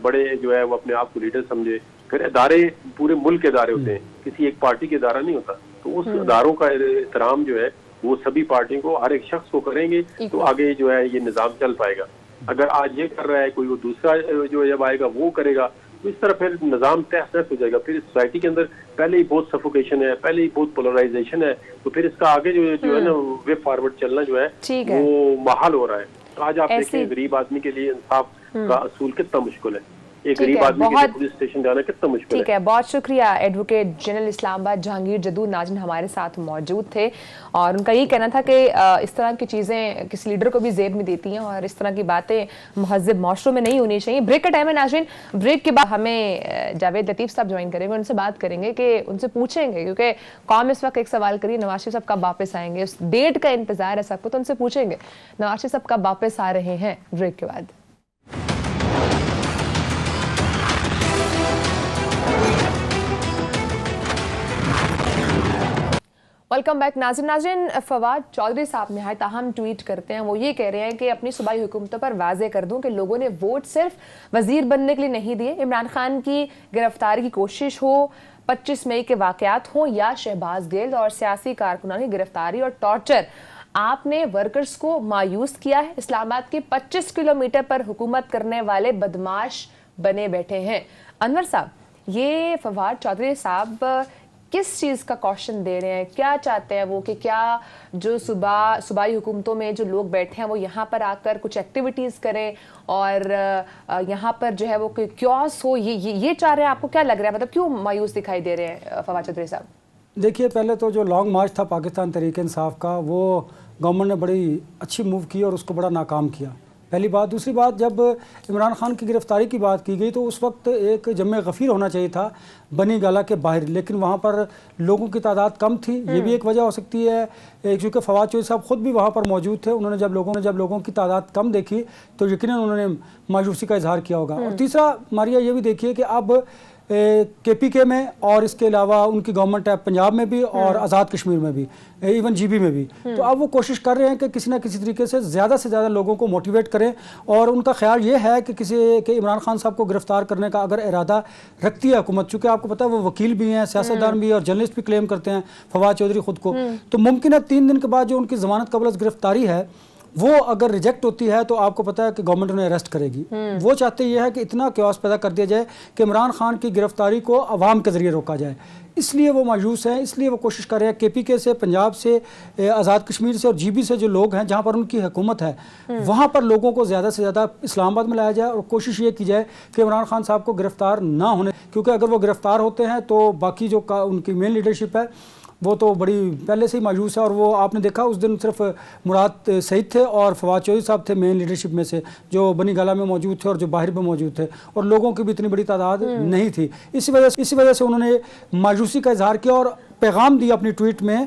Speaker 3: بڑے جو ہے وہ اپنے آپ کو لیڈر سمجھے. پھر ادارے پورے ملک کے ادارے ہوتے ہیں, کسی ایک پارٹی کے ادارہ نہیں ہوتا. تو اس اداروں کا احترام جو ہے وہ سبھی پارٹیوں کو, ہر ایک شخص کو کریں گے تو آگے جو ہے یہ نظام چل پائے گا. اگر آج یہ کر رہا ہے کوئی, وہ دوسرا جو جب آئے گا وہ کرے گا, تو اس طرح پھر نظام تحس نحس ہو جائے گا. پھر سوسائٹی کے اندر پہلے ہی بہت سفوکیشن ہے, پہلے ہی بہت پولرائزیشن ہے, تو پھر اس کا آگے جو ہے نا وے فارورڈ چلنا جو ہے وہ محال ہو رہا ہے. آج آپ دیکھیں غریب آدمی کے لیے انصاف کا اصول کتنا مشکل ہے, ایک غریب آدمی کے لیے پولیس اسٹیشن جانا کتنا مشکل ہے.
Speaker 1: ٹھیک ہے, بہت شکریہ. ایڈوکیٹ جنرل اسلام آباد جہانگیر جدو ناظرین ہمارے ساتھ موجود تھے, اور ان کا یہ کہنا تھا کہ اس طرح کی چیزیں کسی لیڈر کو بھی زیب نہیں دیتی ہیں, اور اس طرح کی باتیں مہذب معاشروں میں نہیں ہونی چاہیے. بریک کا ٹائم ہے ناظرین, بریک کے بعد ہمیں جاوید لطیف صاحب جوائن کریں گے, ان سے بات کریں گے کہ ان سے پوچھیں گے, کیونکہ قوم اس وقت ایک سوال کریے نواز شریف صاحب کب واپس آئیں گے, اس ڈیٹ کا انتظار ہے سب کو, تو ان سے پوچھیں گے نواز شریف صاحب کب واپس آ رہے ہیں. بریک کے بعد ویلکم بیک. ناظرین, فواد چودھری صاحب نہایت اہم ٹویٹ کرتے ہیں. وہ یہ کہہ رہے ہیں کہ اپنی صوبائی حکومتوں پر واضح کر دوں کہ لوگوں نے ووٹ صرف وزیر بننے کے لیے نہیں دیے. عمران خان کی گرفتاری کی کوشش ہو, 25 مئی کے واقعات ہوں, یا شہباز گیل اور سیاسی کارکنان کی گرفتاری اور ٹارچر, آپ نے ورکرز کو مایوس کیا ہے. اسلام آباد کے 25 کلومیٹر پر حکومت کرنے والے بدماش بنے بیٹھے ہیں. انور صاحب, یہ فواد چودھری صاحب کس چیز کا کوشچن دے رہے ہیں؟ کیا چاہتے ہیں وہ کہ کیا جو صوبائی حکومتوں میں جو لوگ بیٹھے ہیں وہ یہاں پر آ کر کچھ ایکٹیویٹیز کریں اور یہاں پر جو ہے وہ کیوس ہو, یہ چاہ رہے ہیں؟ آپ کو کیا لگ رہا ہے, مطلب کیوں مایوس دکھائی دے رہے ہیں فواد چودھری صاحب؟
Speaker 2: دیکھیے, پہلے تو جو لانگ مارچ تھا پاکستان تحریک انصاف کا, وہ گورنمنٹ نے بڑی اچھی موو کی اور اس کو بڑا ناکام کیا, پہلی بات. دوسری بات, جب عمران خان کی گرفتاری کی بات کی گئی تو اس وقت ایک جمع غفیر ہونا چاہیے تھا بنی گالہ کے باہر, لیکن وہاں پر لوگوں کی تعداد کم تھی. یہ بھی ایک وجہ ہو سکتی ہے, کیونکہ فواد چودھری صاحب خود بھی وہاں پر موجود تھے. انہوں نے جب لوگوں کی تعداد کم دیکھی تو یقیناً انہوں نے مایوسی کا اظہار کیا ہوگا. اور تیسرا ماریا, یہ بھی دیکھیے کہ اب کے پی کے میں اور اس کے علاوہ ان کی گورنمنٹ ہے پنجاب میں بھی اور آزاد کشمیر میں بھی, ایون جی بی میں بھی, تو اب وہ کوشش کر رہے ہیں کہ کسی نہ کسی طریقے سے زیادہ لوگوں کو موٹیویٹ کریں. اور ان کا خیال یہ ہے کہ عمران خان صاحب کو گرفتار کرنے کا اگر ارادہ رکھتی ہے حکومت, چونکہ آپ کو پتہ ہے وہ وکیل بھی ہیں, سیاستدان بھی ہیں اور جرنلسٹ بھی کلیم کرتے ہیں فواد چودھری خود کو, تو ممکن ہے 3 دن کے بعد جو ان کی ضمانت قبل از گرفتاری ہے وہ اگر ریجیکٹ ہوتی ہے تو آپ کو پتہ ہے کہ گورنمنٹ انہیں اریسٹ کرے گی. وہ چاہتے یہ ہے کہ اتنا کیوس پیدا کر دیا جائے کہ عمران خان کی گرفتاری کو عوام کے ذریعے روکا جائے. اس لیے وہ مایوس ہیں, اس لیے وہ کوشش کر رہے ہیں. کے پی کے سے, پنجاب سے, آزاد کشمیر سے اور جی بی سے جو لوگ ہیں جہاں پر ان کی حکومت ہے, وہاں پر لوگوں کو زیادہ سے زیادہ اسلام آباد میں لایا جائے اور کوشش یہ کی جائے کہ عمران خان صاحب کو گرفتار نہ ہونے, کیونکہ اگر وہ گرفتار ہوتے ہیں تو باقی جو ان کی مین لیڈرشپ ہے وہ تو بڑی پہلے سے ہی مایوس ہے. اور وہ آپ نے دیکھا اس دن صرف مراد سعید تھے اور فواد چودھری صاحب تھے مین لیڈرشپ میں سے جو بنی گالہ میں موجود تھے اور جو باہر میں موجود تھے, اور لوگوں کی بھی اتنی بڑی تعداد نہیں تھی. اسی وجہ سے انہوں نے مایوسی کا اظہار کیا اور پیغام دیا اپنی ٹویٹ میں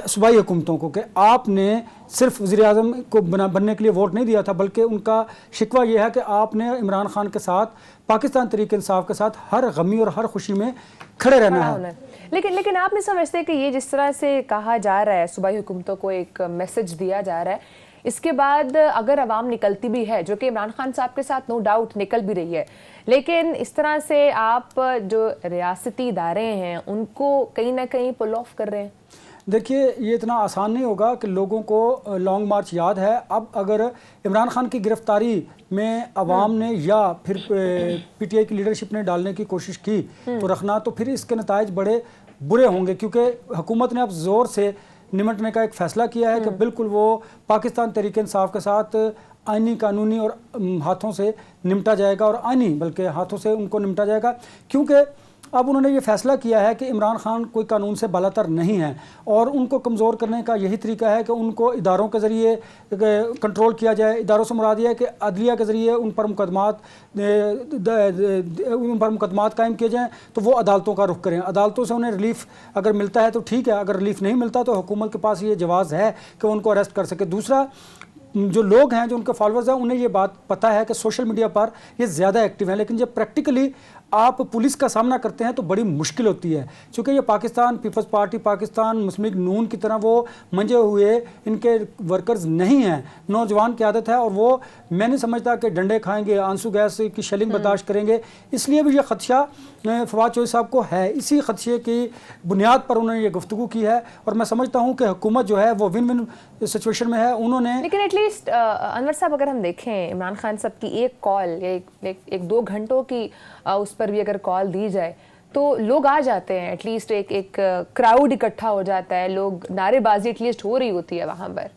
Speaker 2: صوبائی حکومتوں کو کہ آپ نے صرف وزیر اعظم کو بننے کے لیے ووٹ نہیں دیا تھا, بلکہ ان کا شکوہ یہ ہے کہ آپ نے عمران خان کے ساتھ, پاکستان تحریک انصاف کے ساتھ ہر غمی اور ہر خوشی میں کھڑے رہنا ہے.
Speaker 1: لیکن آپ نہیں سمجھتے کہ یہ جس طرح سے کہا جا رہا ہے, صوبائی حکومتوں کو ایک میسج دیا جا رہا ہے, اس کے بعد اگر عوام نکلتی بھی ہے, جو کہ عمران خان صاحب کے ساتھ نو ڈاؤٹ نکل بھی رہی ہے, لیکن اس طرح سے آپ جو ریاستی ادارے ہیں ان کو کہیں نہ کہیں پل آف کر رہے ہیں؟
Speaker 2: دیکھیے, یہ اتنا آسان نہیں ہوگا کہ لوگوں کو لانگ مارچ یاد ہے. اب اگر عمران خان کی گرفتاری میں عوام نے یا پھر پی ٹی آئی کی لیڈرشپ نے ڈالنے کی کوشش کی تو رکھنا, تو پھر اس کے نتائج بڑے برے ہوں گے, کیونکہ حکومت نے اب زور سے نمٹنے کا ایک فیصلہ کیا ہے کہ بالکل وہ پاکستان تحریک انصاف کے ساتھ آئینی, قانونی اور ہاتھوں سے نمٹا جائے گا, اور آئینی بلکہ ہاتھوں سے ان کو نمٹا جائے گا, کیونکہ اب انہوں نے یہ فیصلہ کیا ہے کہ عمران خان کوئی قانون سے بالاتر نہیں ہے, اور ان کو کمزور کرنے کا یہی طریقہ ہے کہ ان کو اداروں کے ذریعے کنٹرول کیا جائے. اداروں سے مراد یہ ہے کہ عدلیہ کے ذریعے ان پر مقدمات قائم کیے جائیں تو وہ عدالتوں کا رخ کریں. عدالتوں سے انہیں ریلیف اگر ملتا ہے تو ٹھیک ہے, اگر ریلیف نہیں ملتا تو حکومت کے پاس یہ جواز ہے کہ ان کو اریسٹ کر سکے. دوسرا, جو لوگ ہیں, جو ان کے فالورز ہیں, انہیں یہ بات پتہ ہے کہ سوشل میڈیا پر یہ زیادہ ایکٹیو ہیں, لیکن جب پریکٹیکلی آپ پولیس کا سامنا کرتے ہیں تو بڑی مشکل ہوتی ہے, چونکہ یہ پاکستان پیپلز پارٹی, پاکستان مسلم لیگ نون کی طرح وہ منجے ہوئے ان کے ورکرز نہیں ہیں, نوجوان کی عادت ہے, اور وہ میں نہیں سمجھتا کہ ڈنڈے کھائیں گے, آنسو گیس کی شیلنگ برداشت کریں گے. اس لیے بھی یہ خدشہ فواد چودھری صاحب کو ہے. اسی خدشے کی بنیاد پر انہوں نے یہ گفتگو کی ہے, اور میں سمجھتا ہوں کہ حکومت جو ہے وہ ون سچویشن میں ہے. انہوں نے
Speaker 1: لیکن ایٹ لیسٹ انور صاحب, اگر ہم دیکھیں عمران خان صاحب کی ایک کال یا 1-2 گھنٹوں کی اس پر بھی اگر کال دی جائے تو لوگ آ جاتے ہیں, ایٹ لیسٹ ایک کراؤڈ اکٹھا ہو جاتا ہے, لوگ نعرے بازی ایٹ لیسٹ ہو رہی ہوتی ہے وہاں پر.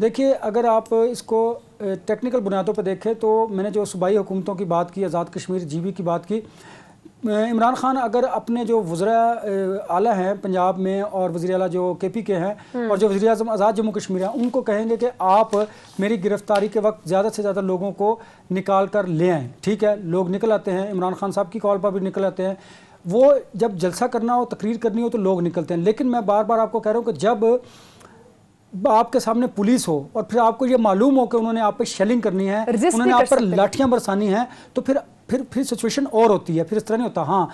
Speaker 2: دیکھیے, اگر آپ اس کو ٹیکنیکل بنیادوں پہ دیکھیں تو میں نے جو صوبائی حکومتوں کی بات کی, آزاد کشمیر, جی بی کی بات کی, عمران خان اگر اپنے جو وزراء اعلیٰ ہیں پنجاب میں اور وزیر اعلیٰ جو کے پی کے ہیں اور جو وزیر اعظم آزاد جموں کشمیر ہیں, ان کو کہیں گے کہ آپ میری گرفتاری کے وقت زیادہ سے زیادہ لوگوں کو نکال کر لے آئیں, ٹھیک ہے, لوگ نکل آتے ہیں, عمران خان صاحب کی کال پر بھی نکل آتے ہیں, وہ جب جلسہ کرنا ہو, تقریر کرنی ہو تو لوگ نکلتے ہیں. لیکن میں بار بار آپ کو کہہ رہا ہوں کہ جب آپ کے سامنے پولیس ہو اور پھر آپ کو یہ معلوم ہو کہ انہوں نے آپ پہ شیلنگ کرنی ہے, انہوں نے آپ پر لاٹھیاں برسانی ہیں, تو پھر سچویشن اور ہوتی ہے, پھر اس طرح نہیں ہوتا. ہاں,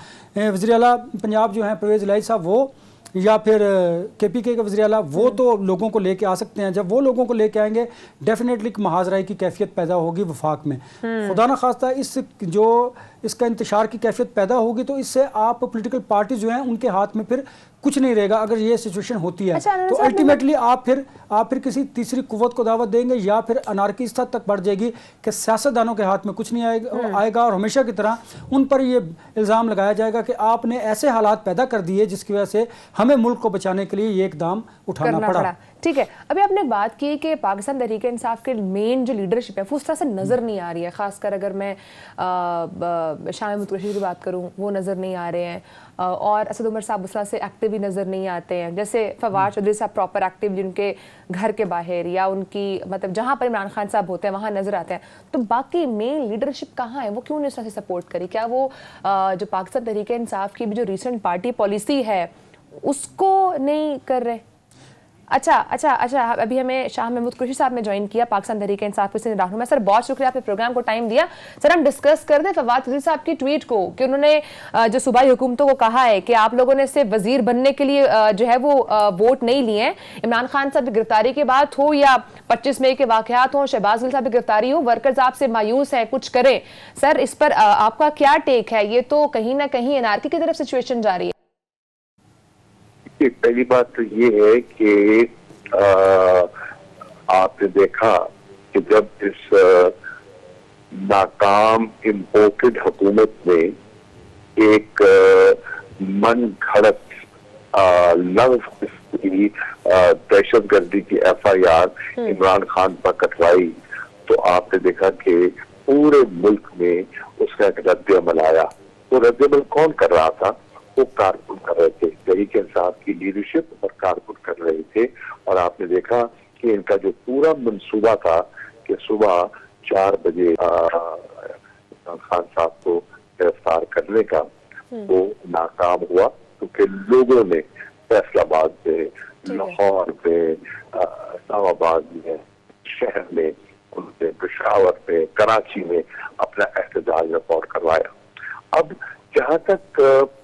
Speaker 2: وزیر اعلیٰ پنجاب جو ہیں پرویز الہی صاحب, وہ یا پھر کے پی کے وزیر اعلیٰ, وہ تو لوگوں کو لے کے آ سکتے ہیں. جب وہ لوگوں کو لے کے آئیں گے ڈیفینیٹلی محاذ رائی کی کیفیت پیدا ہوگی وفاق میں. خدا نخواستہ اس جو इसका इंतशार की कैफियत पैदा होगी, तो इससे आप पॉलिटिकल पार्टी जो हैं उनके हाथ में फिर कुछ नहीं रहेगा। अगर ये सिचुएशन होती है तो अल्टीमेटली आप फिर किसी तीसरी कुव्वत को दावत देंगे, या फिर अनारकी इस हद तक बढ़ जाएगी कि सियासतदानों के हाथ में कुछ नहीं आएगा और हमेशा की तरह उन पर ये इल्ज़ाम लगाया जाएगा कि आपने ऐसे हालात पैदा कर दिए जिसकी वजह से हमें मुल्क को बचाने के लिए ये इकदाम उठाना पड़ा।
Speaker 1: ठीक है, अभी आपने बात की कि पाकिस्तान तहरीक इंसाफ के मेन जो लीडरशिप है वो उस तरह से नज़र नहीं आ रही है। खासकर अगर मैं शाह महमूद कुरैशी की बात करूं, वो नज़र नहीं आ रहे हैं, और असद उमर साहब उस तरह से एक्टिव भी नज़र नहीं आते हैं। जैसे फवाद चौधरी साहब प्रॉपर एक्टिव जिनके घर के बाहर या उनकी मतलब जहाँ पर इमरान खान साहब होते हैं वहाँ नज़र आते हैं, तो बाकी मेन लीडरशिप कहाँ है? वो क्यों नहीं इस तरह से सपोर्ट करी? क्या वो जो पाकिस्तान तहरीक इंसाफ की भी जो रिसेंट पार्टी पॉलिसी है उसको नहीं कर रहे? अच्छा, अभी हमें शाह महमूद कुरैशी साहब ने ज्वाइन किया पाकिस्तान तहरीक इंसाफ के रहनुमा। सर बहुत शुक्रिया, आपने प्रोग्राम को टाइम दिया। सर हम डिस्कस कर दें फवाद चौधरी साहब की ट्वीट को कि उन्होंने जो सूबाई हुकूमतों को कहा है कि आप लोगों ने सिर्फ वजीर बनने के लिए जो है वो वोट नहीं लिए हैं। इमरान खान साहब की गिरफ्तारी के बाद हो या 25 मई के वाकयात हो, शहबाज गिल साहब की गिरफ्तारी हो, वर्कर्स आपसे मायूस हैं, कुछ करें। सर इस पर आपका क्या टेक है? ये तो कहीं ना कहीं एनआरकी की तरफ सिचुएशन जा रही है।
Speaker 4: पहली बात तो ये है कि आपने देखा कि जब इस नाकाम इम्पोर्टेड हुकूमत ने एक मन घड़त लफ्ज़ की दहशतगर्दी की FIR इमरान खान पर कटवाई, तो आपने देखा कि पूरे मुल्क में उसका एक रद्द अमल आया। तो रद्द अमल कौन कर रहा था? वो कारकुन कर रहे थे, तहरीक इंसाफ की लीडरशिप और कारकुन कर रहे थे। और आपने देखा कि इनका जो पूरा मंसूबा था कि सुबह 4 बजे इमरान खान साहब को गिरफ्तार करने का, वो नाकाम हुआ, क्योंकि लोगों ने फैसलाबाद में, लाहौर में, इस्लामाबाद में, शहर में, उनसे पेशावर में, कराची में अपना एहतजाज रिकॉर्ड करवाया। अब जहाँ तक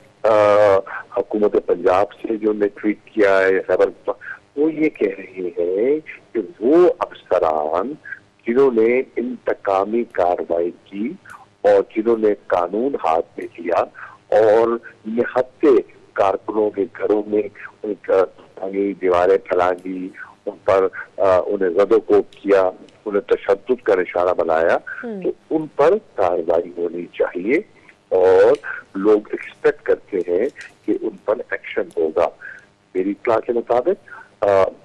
Speaker 4: हुकूमत पंजाब से जो ने ट्वीट किया है, खबर वो ये कह रही है कि वो अफसरान जिन्होंने इंतकामी कार्रवाई की और जिन्होंने कानून हाथ में लिया और निहत्ते कारकुनों के घरों में उनकी दीवारें फैला दी, उन पर उन्हें ज़दोकोब किया, उन्हें तशद्दुद का निशाना बनाया, तो उन पर कार्रवाई होनी चाहिए और लोग एक्सपेक्ट करते हैं कि उन पर एक्शन होगा। मेरी इत्तला के मुताबिक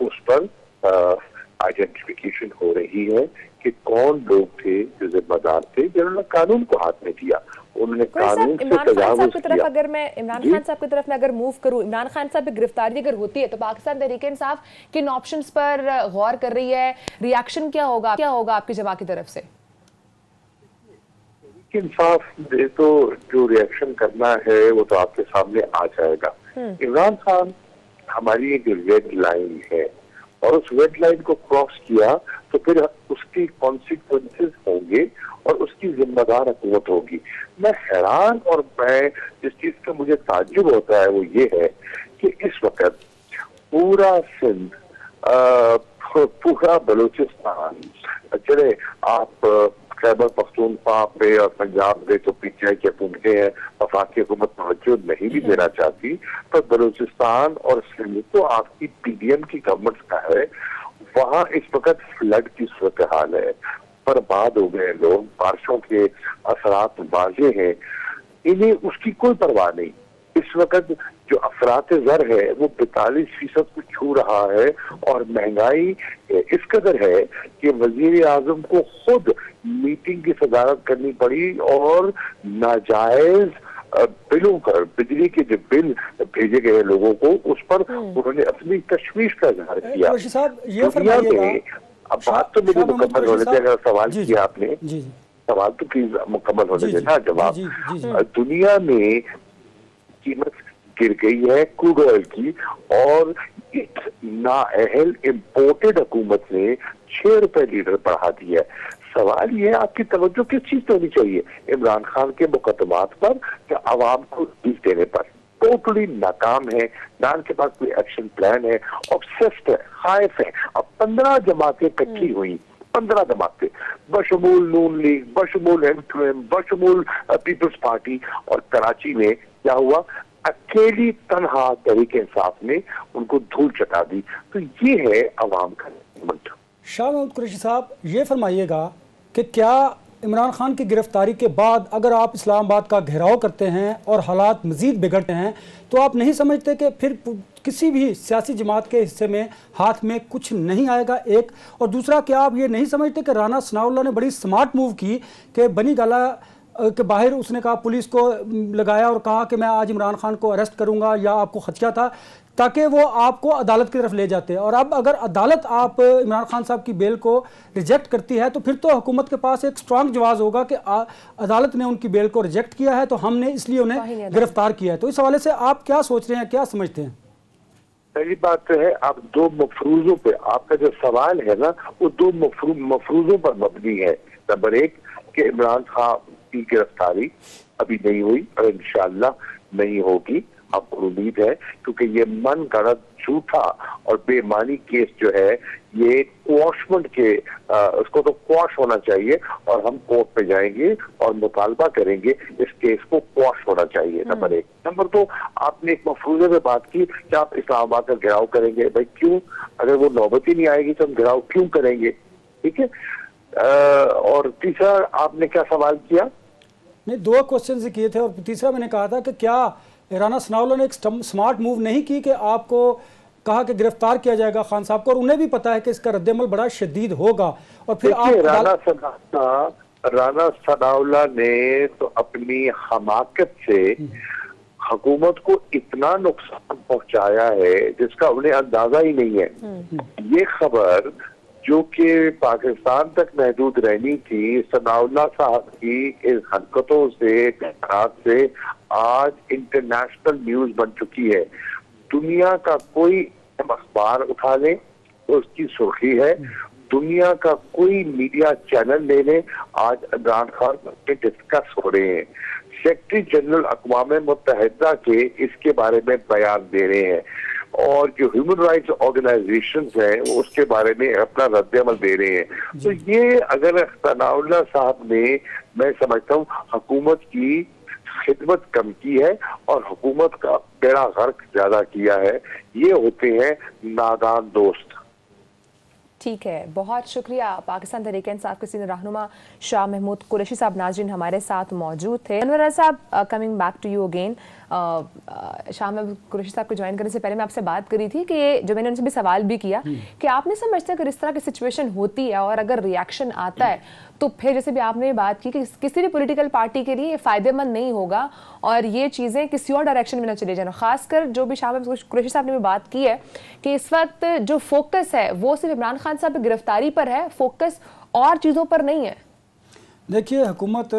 Speaker 4: उस पर आइडेंटिफिकेशन हो रही है कि कौन लोग थे जो जिम्मेदार थे, जिन्होंने कानून को हाथ में दिया, उन्होंने कानून से तजावुज़ किया।
Speaker 1: अगर मैं इमरान खान साहब की तरफ में अगर मूव करूं, इमरान खान साहब की गिरफ्तारी अगर होती है तो पाकिस्तान तहरीक इंसाफ किन ऑप्शंस पर गौर कर रही है? रिएक्शन क्या होगा आपकी जमात की तरफ से?
Speaker 4: इंसाफ दे तो जो रिएक्शन करना है वो तो आपके सामने आ जाएगा। इमरान खान हमारी एक रेड लाइन है और उस रेड लाइन को क्रॉस किया तो फिर उसकी कॉन्सिक्वेंसेस होंगे और उसकी जिम्मेदार हुकूमत होगी। मैं हैरान और मैं जिस चीज का मुझे ताज्जुब होता है वो ये है कि इस वक्त पूरा सिंध, पूरा बलूचिस्तान, चले आप खैबर पख्तूनख्वा पे और पंजाब पे तो PTI के पुनखे हैं, वफाकी हुकूमत तवज्जो नहीं भी देना चाहती, पर बलूचिस्तान और सिंध तो आपकी PDM की गवर्नमेंट का है। वहाँ इस वक्त फ्लड की सूरत हाल है, बर्बाद हो गए लोग, बारिशों के असरात वाज़े हैं, इन्हें उसकी कोई परवाह नहीं। इस वक्त जो अफरात ज़र है वो 45% को छू रहा है और महंगाई इस कदर है कि वजीर आजम को खुद मीटिंग की सदारत करनी पड़ी और नाजायज बिलों पर, बिजली के जो बिल भेजे गए लोगों को, उस पर उन्होंने अपनी तशवीश का इजहार किया। दुनिया में अब बात तो मेरी मुकम्मल होने दे, अगर सवाल किया आपने, सवाल तो प्लीज मुकम्मल होने देना जवाब। दुनिया में कीमत गिर गई है क्रूड ऑयल की और इस नाअहल इम्पोर्टेड हुकूमत ने 6 रुपए लीटर बढ़ा दिया है। सवाल ये है आपकी तवज्जो किस चीज पे होनी चाहिए? इमरान खान के मुकदमात पर या आवाम को फीस देने पर? टोटली नाकाम है, ना उनके पास कोई एक्शन प्लान है, ऑब्सेस्ड है, खाइफ है। अब 15 जमातें इकट्ठी हुई, 15 धमाके, बशमूल नून लीग, बशमूल MQM, बशमूल पीपल्स पार्टी। और कराची में क्या हुआ, अकेली तनहा तहरीक इंसाफ ने उनको धूल चटा दी। तो ये है अवाम का मूवमेंट।
Speaker 2: शाह महमूद कुरैशी साहब, ये फरमाइएगा कि क्या इमरान खान की गिरफ्तारी के बाद अगर आप इस्लामाबाद का घेराव करते हैं और हालात मज़ीद बिगड़ते हैं तो आप नहीं समझते कि फिर किसी भी सियासी जमात के हिस्से में हाथ में कुछ नहीं आएगा, एक? और दूसरा, क्या आप ये नहीं समझते कि राना सनाउल्लाह ने बड़ी स्मार्ट मूव की कि बनी गाला के बाहर उसने कहा, पुलिस को लगाया और कहा कि मैं आज इमरान खान को अरेस्ट करूंगा, या आपको खदशा था, ताकि वो आपको अदालत की तरफ ले जाते हैं। और अब अगर अदालत आप इमरान खान साहब की बेल को रिजेक्ट करती है तो फिर तो हुकूमत के पास एक स्ट्रांग जवाब होगा कि अदालत ने उनकी बेल को रिजेक्ट किया है तो हमने इसलिए उन्हें गिरफ्तार किया है। तो इस हवाले से आप क्या सोच रहे हैं, क्या समझते हैं?
Speaker 4: पहली बात तो है, आप दो मफरूजों पे, आपका जो सवाल है ना वो दो मफरूजों पर मबनी है। नंबर एक कि इमरान खान की गिरफ्तारी अभी नहीं हुई और इंशाअल्लाह नहीं होगी, आपको उम्मीद है, क्योंकि ये मन गढ़ंत झूठा और बेईमानी केस जो है ये क्वॉशमेंट के उसको तो क्वॉश होना चाहिए और हम कोर्ट पे जाएंगे और मुतालबा करेंगे इस केस को क्वॉश होना चाहिए। नंबर एक। नंबर दो, आपने एक मफरूजे में बात की कि आप इस्लामाबाद का घेराव करेंगे। भाई क्यों? अगर वो नौबत ही नहीं आएगी तो हम घेराव क्यों करेंगे? ठीक है। और तीसरा आपने क्या सवाल किया?
Speaker 2: नहीं, दो क्वेश्चन किए थे और तीसरा मैंने कहा था कि क्या राना सनाउल्लाह ने एक स्मार्ट मूव नहीं की कि आपको कहा कि गिरफ्तार किया जाएगा खान साहब को, और उन्हें भी पता है कि इसका रद्देमल बड़ा शदीद होगा, और फिर आप
Speaker 4: राना सनाउल्लाह ने तो अपनी हमाकत से हुकूमत को इतना नुकसान पहुंचाया है जिसका उन्हें अंदाजा ही नहीं है। ये खबर जो कि पाकिस्तान तक महदूद रहनी थी, सनाउल्लाह साहब की इस हरकतों से, से आज इंटरनेशनल न्यूज बन चुकी है। दुनिया का कोई अखबार उठा ले तो उसकी सुर्खी है, दुनिया का कोई मीडिया चैनल ले ले, आज इमरान खान पे डिस्कस हो रहे हैं। सेक्रेटरी जनरल अक़वाम मुत्तहिदा के इसके बारे में बयान दे रहे हैं, और जो ह्यूमन राइट्स ऑर्गेनाइजेशंस हैं वो उसके बारे में अपना रद्द-ए-अमल दे रहे हैं। तो ये अगर सनाउल्लाह साहब ने, मैं समझता हूँ, हुकूमत की खिदमत कम की है और हुकूमत का बेड़ा गर्क ज्यादा किया है, ये होते हैं नादान दोस्त।
Speaker 1: ठीक है, बहुत शुक्रिया। पाकिस्तान तहरीक इंसाफ के सीनियर रहनुमा शाह महमूद कुरैशी साहब नाज़रीन हमारे साथ मौजूद थे। अनवर साहब, coming back to you again, Shah Mahmood Qureshi साहब को ज्वाइन करने से पहले मैं आपसे बात करी थी कि जो मैंने उनसे भी सवाल भी किया कि आप नहीं समझते अगर इस तरह की सिचुएशन होती है और अगर रिएक्शन आता है तो फिर जैसे भी आपने बात की कि किसी भी पॉलिटिकल पार्टी के लिए फ़ायदेमंद नहीं होगा और ये चीज़ें किसी और डायरेक्शन में ना चले जाए। खासकर जो भी शाह महमूद कुरैशी साहब ने भी बात की है कि इस वक्त जो फोकस है वो सिर्फ इमरान खान साहब की गिरफ्तारी पर है, फोकस और चीज़ों पर नहीं है।
Speaker 2: देखिए, हुकूमत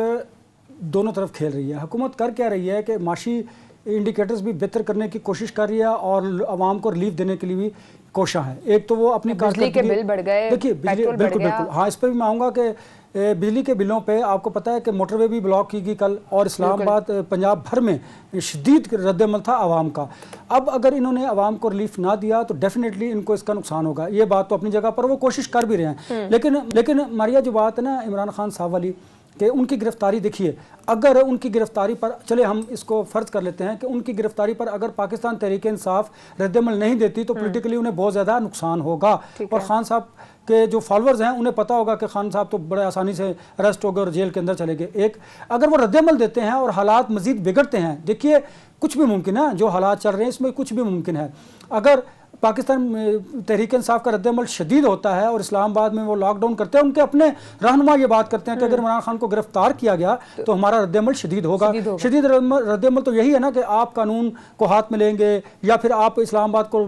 Speaker 2: दोनों तरफ खेल रही है। हुकूमत कर क्या रही है कि माशी इंडिकेटर्स भी बेहतर करने की कोशिश कर रही है और आवाम को रिलीफ देने के लिए भी कोशिश है। एक तो वो अपनी
Speaker 1: बिजली के बिल बढ़ गए,
Speaker 2: देखिए बिल्कुल बिल्कुल, हाँ, इस पर भी मैं आऊँगा कि बिजली के बिलों पे आपको पता है कि मोटरवे भी ब्लॉक की गई कल, और इस्लामाबाद पंजाब भर में शदीद रद्दमल था आवाम का। अब अगर इन्होंने आवाम को रिलीफ ना दिया तो डेफिनेटली इनको इसका नुकसान होगा। ये बात तो अपनी जगह पर वो कोशिश कर भी रहे हैं, लेकिन मारिया जो बात है ना इमरान खान साहब वाली कि उनकी गिरफ्तारी, देखिए अगर उनकी गिरफ्तारी पर, चले हम इसको फ़र्ज़ कर लेते हैं कि उनकी गिरफ्तारी पर अगर पाकिस्तान तहरीक इंसाफ रद्दमल नहीं देती तो पॉलिटिकली उन्हें बहुत ज़्यादा नुकसान होगा। और खान साहब के जो फॉलोअर्स हैं उन्हें पता होगा कि खान साहब तो बड़े आसानी से अरेस्ट हो गए और जेल के अंदर चले गए। एक, अगर वो रद्दमल देते हैं और हालात मज़ीद बिगड़ते हैं, देखिए कुछ भी मुमकिन है, जो हालात चल रहे हैं इसमें कुछ भी मुमकिन है। अगर पाकिस्तान तहरीक इंसाफ का रद्दमल शदीद होता है और इस्लामाबाद में वो लॉकडाउन करते हैं, उनके अपने रहनुमा ये बात करते हैं कि अगर इमरान खान को गिरफ्तार किया गया तो हमारा रद्दमल शदीद होगा। शदीद रद्दमल तो यही है ना कि आप कानून को हाथ में लेंगे या फिर आप इस्लामाबाद को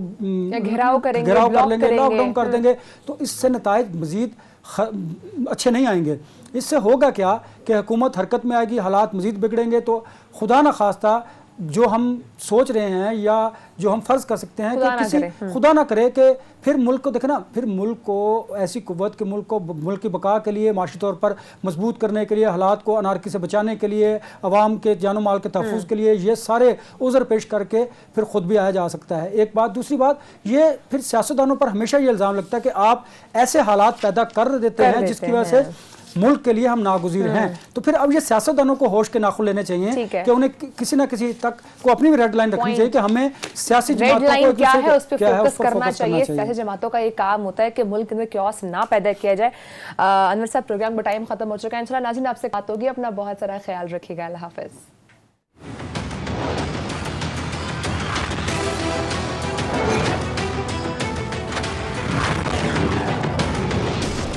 Speaker 1: घेराव कर लेंगे,
Speaker 2: लॉकडाउन कर देंगे, तो इससे नताइज मज़ीद अच्छे नहीं आएंगे। इससे होगा क्या कि हुकूमत हरकत में आएगी, हालात मज़ीद बिगड़ेंगे, तो खुदा न खास्ता जो हम सोच रहे हैं या जो हम फर्ज कर सकते हैं
Speaker 1: खुदा
Speaker 2: कि
Speaker 1: ना
Speaker 2: किसी
Speaker 1: करे।
Speaker 2: खुदा ना करे कि फिर मुल्क को देखना, फिर मुल्क को ऐसी कुव्वत के मुल्क की बका के लिए, माशी तौर पर मजबूत करने के लिए, हालात को अनारकी से बचाने के लिए, अवाम के जानो माल के तहफ़्फ़ुज़ के लिए ये सारे उज़र पेश करके फिर खुद भी आया जा सकता है। एक बात। दूसरी बात, ये फिर सियासतदानों पर हमेशा ये इल्ज़ाम लगता है कि आप ऐसे हालात पैदा कर देते हैं जिसकी वजह से मुल्क के लिए हम नागुज़ीर हैं। तो फिर अब ये सियासतदानों को होश के नाखुन लेने चाहिए कि उन्हें किसी ना किसी तक को अपनी भी रेड लाइन रखनी चाहिए कि हमें सियासी
Speaker 1: रेड
Speaker 2: जमातों
Speaker 1: लाइन
Speaker 2: को
Speaker 1: क्या है उस पर
Speaker 2: क्या है,
Speaker 1: फोकस
Speaker 2: उस पर
Speaker 1: करना
Speaker 2: फोकस करना
Speaker 1: चाहिए।
Speaker 2: चाहिए।
Speaker 1: सियासी जमातों का ये काम होता है कि मुल्क में क्योस ना पैदा किया जाए। अनवर साहब, प्रोग्राम का टाइम खत्म हो चुका है। इंशाल्लाह नाज़रीन आपसे बात होगी। अपना बहुत सारा ख्याल रखिएगा। अल्लाह हाफ़िज़।